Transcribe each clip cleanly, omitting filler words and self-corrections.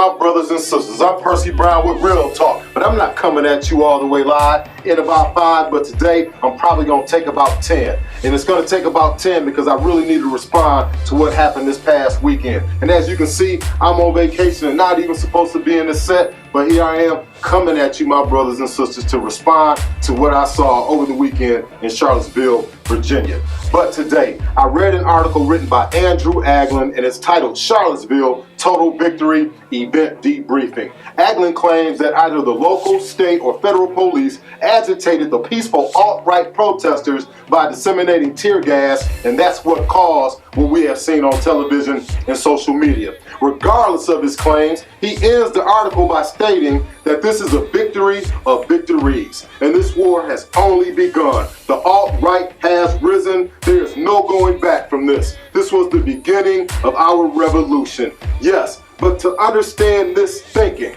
my brothers and sisters. I'm Percy Brown with Real Talk, but I'm not coming at you all the way live in about 5, but today I'm probably going to take about 10. And it's going to take about 10 because I really need to respond to what happened this past weekend. And as you can see, I'm on vacation and not even supposed to be in the set, but here I am coming at you, my brothers and sisters, to respond to what I saw over the weekend in Charlottesville, Virginia. But today, I read an article written by Andrew Aglin, and it's titled Charlottesville Total Victory Event Debriefing. Aglin claims that either the local, state, or federal police agitated the peaceful alt-right protesters by disseminating tear gas, and that's what caused what we have seen on television and social media. Regardless of his claims, he ends the article by stating that this is a victory of victories, and this war has only begun. The alt-right has risen. There is no going back from this. This was the beginning of our revolution. Yes, but to understand this thinking,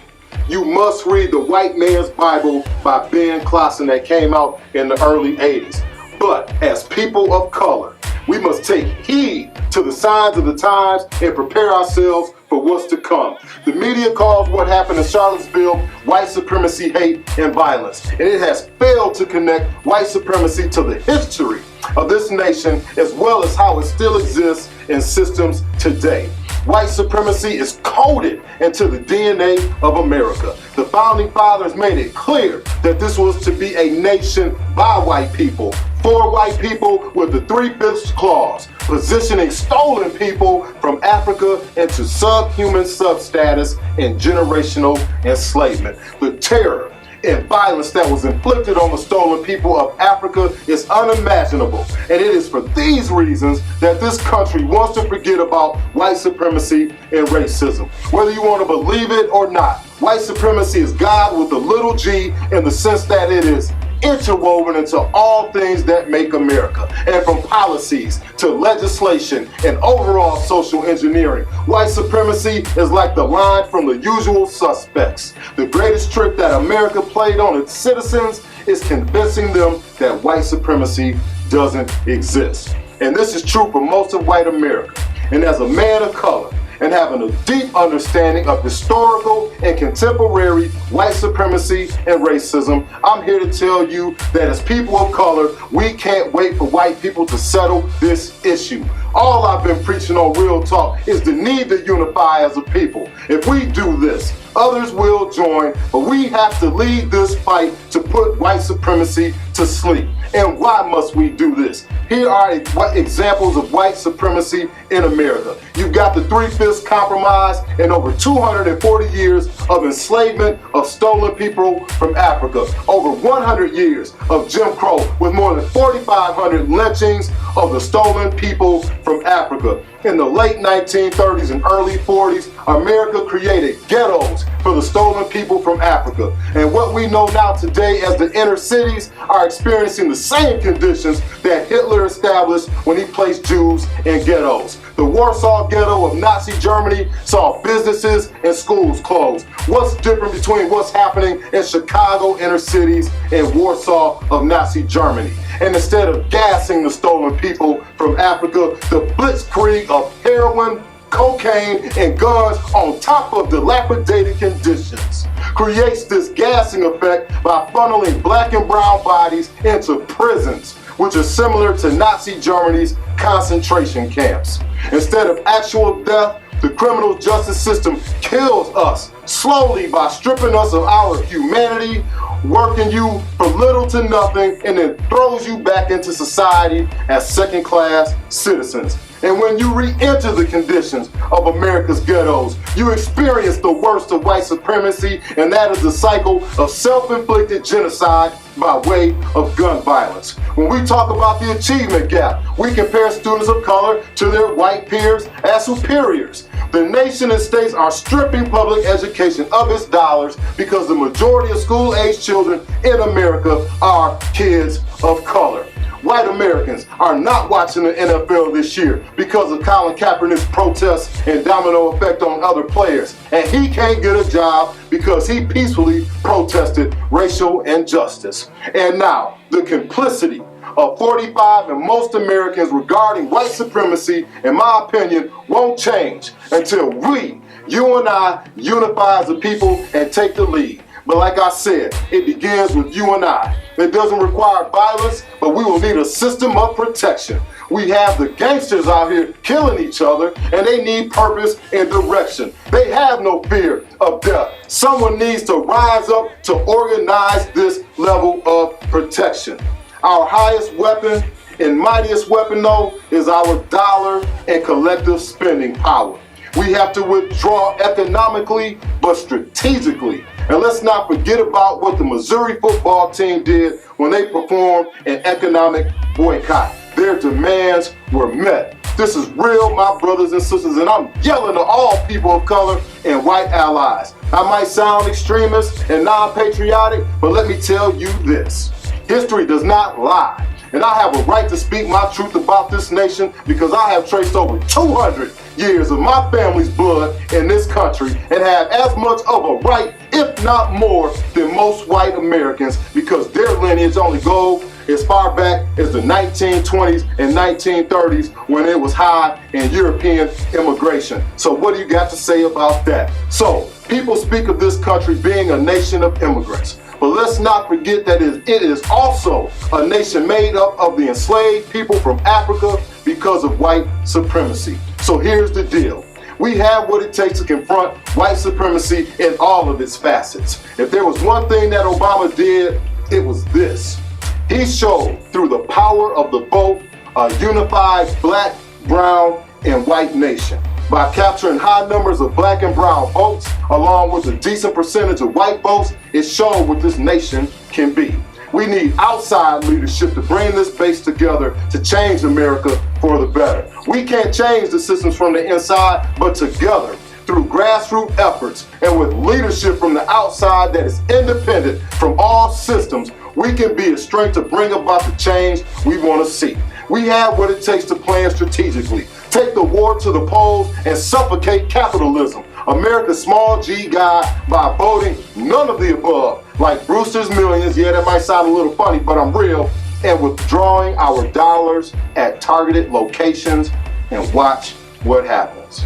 you must read The White Man's Bible by Ben Klassen that came out in the early 80s. But as people of color, we must take heed to the signs of the times and prepare ourselves for what's to come. The media calls what happened in Charlottesville white supremacy, hate, and violence. And it has failed to connect white supremacy to the history of this nation as well as how it still exists in systems today. White supremacy is coded into the DNA of America. The founding fathers made it clear that this was to be a nation by white people, for white people, with the 3/5 clause, positioning stolen people from Africa into subhuman substatus and generational enslavement. The terror and violence that was inflicted on the stolen people of Africa is unimaginable. And it is for these reasons that this country wants to forget about white supremacy and racism. Whether you want to believe it or not, white supremacy is God with a little g in the sense that it is interwoven into all things that make America, and from policies to legislation and overall social engineering. White supremacy is like the line from The Usual Suspects. The greatest trick that America played on its citizens is convincing them that white supremacy doesn't exist. And this is true for most of white America. And as a man of color, and having a deep understanding of historical and contemporary white supremacy and racism, I'm here to tell you that as people of color, we can't wait for white people to settle this issue. All I've been preaching on Real Talk is the need to unify as a people. If we do this, others will join, but we have to lead this fight to put white supremacy to sleep. And why must we do this? Here are examples of white supremacy in America. You've got the 3/5 compromise and over 240 years of enslavement of stolen people from Africa. Over 100 years of Jim Crow with more than 4,500 lynchings of the stolen people from Africa. In the late 1930s and early 40s, America created ghettos for the stolen people from Africa. And what we know now today as the inner cities are experiencing the same conditions that Hitler established when he placed Jews in ghettos. The Warsaw Ghetto of Nazi Germany saw businesses and schools close. What's different between what's happening in Chicago inner cities and Warsaw of Nazi Germany? And instead of gassing the stolen people from Africa, the blitzkrieg of heroin, cocaine, and guns on top of dilapidated conditions creates this gassing effect by funneling black and brown bodies into prisons, which is similar to Nazi Germany's concentration camps. Instead of actual death, the criminal justice system kills us slowly by stripping us of our humanity, working you for little to nothing, and then throws you back into society as second-class citizens. And when you re-enter the conditions of America's ghettos, you experience the worst of white supremacy, and that is the cycle of self-inflicted genocide by way of gun violence. When we talk about the achievement gap, we compare students of color to their white peers as superiors. The nation and states are stripping public education of its dollars because the majority of school-age children in America are kids of color. White Americans are not watching the NFL this year because of Colin Kaepernick's protests and domino effect on other players. And he can't get a job because he peacefully protested racial injustice. And now, the complicity of 45 and most Americans regarding white supremacy, in my opinion, won't change until we You and I unify as a people and take the lead. But like I said, it begins with you and I. It doesn't require violence, but we will need a system of protection. We have the gangsters out here killing each other, and they need purpose and direction. They have no fear of death. Someone needs to rise up to organize this level of protection. Our highest weapon and mightiest weapon, though, is our dollar and collective spending power. We have to withdraw economically, but strategically. And let's not forget about what the Missouri football team did when they performed an economic boycott. Their demands were met. This is real, my brothers and sisters, and I'm yelling to all people of color and white allies. I might sound extremist and non-patriotic, but let me tell you this. History does not lie. And I have a right to speak my truth about this nation because I have traced over 200 years of my family's blood in this country and have as much of a right, if not more, than most white Americans because their lineage only goes as far back as the 1920s and 1930s when it was high in European immigration. So what do you got to say about that? So people speak of this country being a nation of immigrants. But let's not forget that it is also a nation made up of the enslaved people from Africa because of white supremacy. So here's the deal. We have what it takes to confront white supremacy in all of its facets. If there was one thing that Obama did, it was this. He showed through the power of the vote a unified black, brown, and white nation. By capturing high numbers of black and brown votes, along with a decent percentage of white votes, it showed what this nation can be. We need outside leadership to bring this base together to change America for the better. We can't change the systems from the inside, but together, through grassroots efforts and with leadership from the outside that is independent from all systems, we can be a strength to bring about the change we want to see. We have what it takes to plan strategically, take the war to the polls, and suffocate capitalism, America's small G guy, by voting none of the above, like Brewster's Millions, yeah, that might sound a little funny, but I'm real, and withdrawing our dollars at targeted locations, and watch what happens.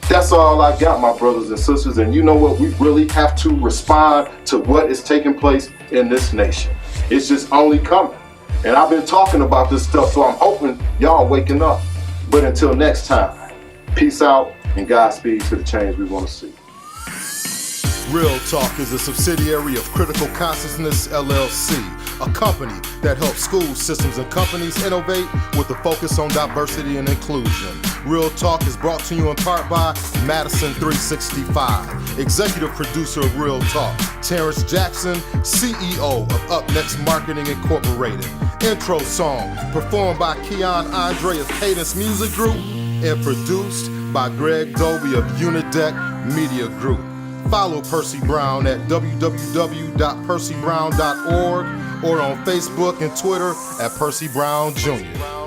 That's all I got, my brothers and sisters, and you know what? We really have to respond to what is taking place in this nation. It's just only coming. And I've been talking about this stuff, so I'm hoping y'all waking up. But until next time, peace out and Godspeed to the change we want to see. Real Talk is a subsidiary of Critical Consciousness LLC, a company that helps school systems and companies innovate with a focus on diversity and inclusion. Real Talk is brought to you in part by Madison 365, executive producer of Real Talk, Terrence Jackson, CEO of Up Next Marketing Incorporated. Intro song performed by Keon Andre of Cadence Music Group and produced by Greg Dobie of Unideck Media Group. Follow Percy Brown at www.percybrown.org or on Facebook and Twitter at Percy Brown Jr.